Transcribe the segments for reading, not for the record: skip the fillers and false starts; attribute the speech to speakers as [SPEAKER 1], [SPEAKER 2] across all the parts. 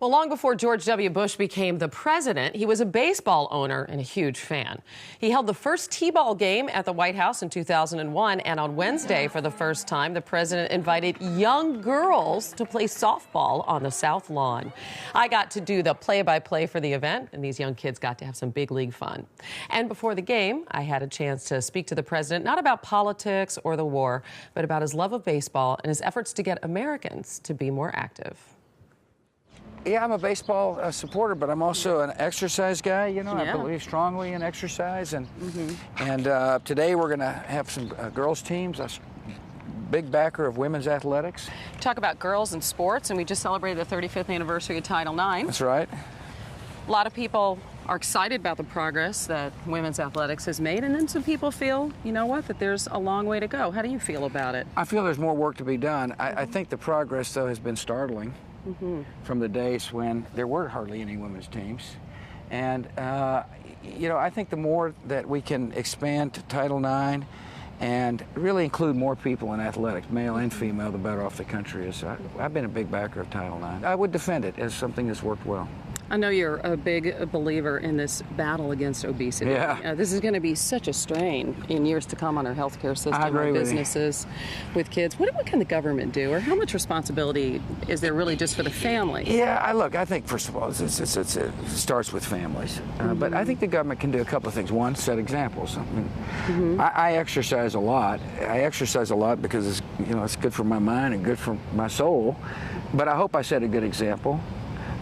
[SPEAKER 1] Well, long before George W. Bush became the president, he was a baseball owner and a huge fan. He held the first T-ball game at the White House in 2001, and on Wednesday, for the first time, the president invited young girls to play softball on the South Lawn. I got to do the play-by-play for the event, and these young kids got to have some big league fun. And before the game, I had a chance to speak to the president, not about politics or the war, but about his love of baseball and his efforts to get Americans to be more active.
[SPEAKER 2] Yeah, I'm a baseball supporter, but I'm also an exercise guy. You know, I believe strongly in exercise, and today we're going to have some girls teams. I'm a big backer of women's athletics.
[SPEAKER 1] Talk about girls and sports, and we just celebrated the 35th anniversary of Title IX.
[SPEAKER 2] That's right.
[SPEAKER 1] A lot of people are excited about the progress that women's athletics has made, and then some people feel, you know what, that there's a long way to go. How do you feel about it?
[SPEAKER 2] I feel there's more work to be done. I think the progress, though, has been startling. From the days when there were hardly any women's teams. And, you know, I think the more that we can expand to Title IX and really include more people in athletics, male and female, the better off the country is. I've been a big backer of Title IX. I would defend it as something that's worked well.
[SPEAKER 1] I know you're a big believer in this battle against obesity.
[SPEAKER 2] Yeah.
[SPEAKER 1] This is going to be such a strain in years to come on our healthcare system, our businesses, with kids. What can the government do, or how much responsibility is there really just for the family?
[SPEAKER 2] Yeah, I think, first of all, it starts with families. But I think the government can do a couple of things. One, set examples. I mean, I exercise a lot. I exercise a lot because it's good for my mind and good for my soul. But I hope I set a good example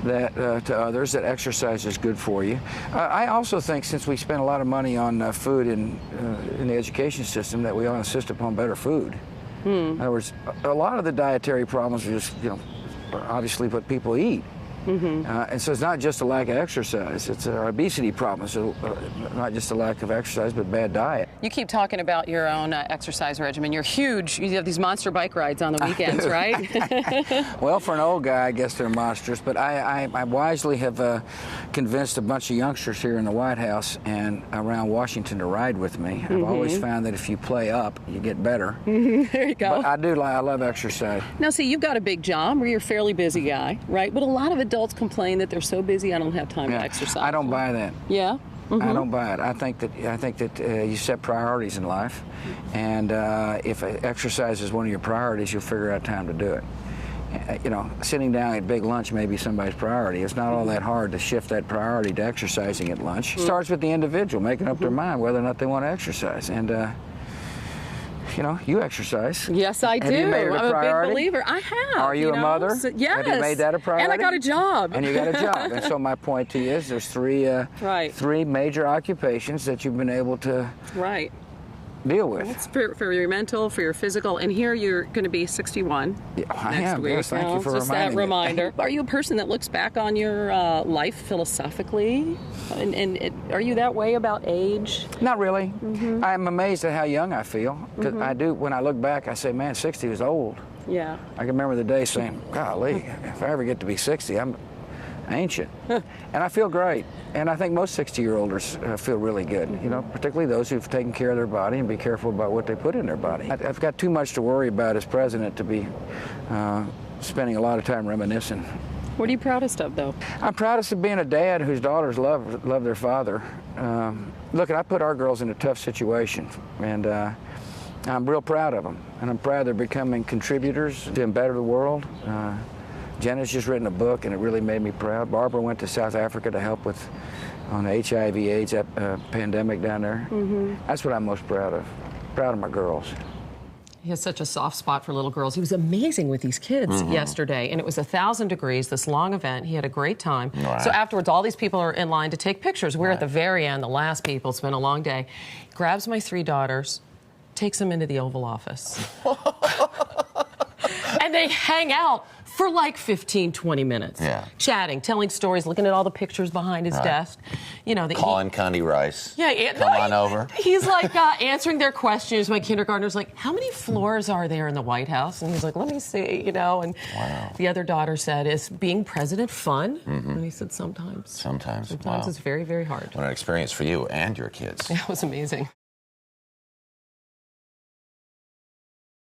[SPEAKER 2] that to others, that exercise is good for you. I also think, since we spend a lot of money on food in the education system, that we ought to insist upon better food. In other words, a lot of the dietary problems are just, obviously what people eat. And so it's not just a lack of exercise. It's our obesity problem. So not just a lack of exercise, but bad diet.
[SPEAKER 1] You keep talking about your own exercise regimen. You're huge. You have these monster bike rides on the weekends, right?
[SPEAKER 2] Well, for an old guy, I guess they're monstrous. But I wisely have convinced a bunch of youngsters here in the White House and around Washington to ride with me. I've always found that if you play up, you get better.
[SPEAKER 1] There you go.
[SPEAKER 2] But I love exercise.
[SPEAKER 1] Now, see, you've got a big job, or you're a fairly busy guy, right? But a lot of adults complain that they're so busy, I don't have time to exercise.
[SPEAKER 2] I don't buy that.
[SPEAKER 1] Yeah?
[SPEAKER 2] I don't buy it. I think that you set priorities in life, and if exercise is one of your priorities, you'll figure out time to do it. Sitting down at big lunch may be somebody's priority. It's not all that hard to shift that priority to exercising at lunch. It starts with the individual making up their mind whether or not they want to exercise. And you exercise.
[SPEAKER 1] Yes, I do.
[SPEAKER 2] Have you made it a priority?
[SPEAKER 1] I'm a big believer. I have.
[SPEAKER 2] Are you a mother?
[SPEAKER 1] So, yes.
[SPEAKER 2] Have you made that a priority?
[SPEAKER 1] And I got a job.
[SPEAKER 2] And you got a job. And so my point to you is there's three major occupations that you've been able to deal with.
[SPEAKER 1] It's for your mental, for your physical, and here you're going to be 61 next week.
[SPEAKER 2] Yes, thank you for
[SPEAKER 1] just
[SPEAKER 2] reminding
[SPEAKER 1] that reminder. Are you a person that looks back on your life philosophically? And are you that way about age?
[SPEAKER 2] Not really. I'm amazed at how young I feel. Because I do, when I look back, I say, man, 60 is old.
[SPEAKER 1] Yeah.
[SPEAKER 2] I can remember the day saying, golly, if I ever get to be 60, I'm ancient. And I feel great. And I think most 60-year-olders feel really good, particularly those who've taken care of their body and be careful about what they put in their body. I've got too much to worry about as president to be spending a lot of time reminiscing.
[SPEAKER 1] What are you proudest of, though?
[SPEAKER 2] I'm proudest of being a dad whose daughters love their father. Look, I put our girls in a tough situation, and I'm real proud of them. And I'm proud they're becoming contributors to better the world. Jenna's just written a book, and it really made me proud. Barbara went to South Africa to help on the HIV/AIDS pandemic down there. That's what I'm most proud of. Proud of my girls.
[SPEAKER 1] He has such a soft spot for little girls. He was amazing with these kids yesterday, and it was 1,000 degrees, this long event. He had a great time. Right. So afterwards, all these people are in line to take pictures. We're at the very end, the last people. It's been a long day. Grabs my 3 daughters, takes them into the Oval Office. And they hang out for like 15, 20 minutes. Yeah. Chatting, telling stories, looking at all the pictures behind his desk.
[SPEAKER 3] Calling Condi Rice.
[SPEAKER 1] Yeah,
[SPEAKER 3] Come on over.
[SPEAKER 1] He's like answering their questions. My kindergartner's like, how many floors are there in the White House? And he's like, let me see, and the other daughter said, is being president fun? And he said, sometimes.
[SPEAKER 3] Sometimes
[SPEAKER 1] It's very, very hard.
[SPEAKER 3] What an experience for you and your kids.
[SPEAKER 1] It was amazing.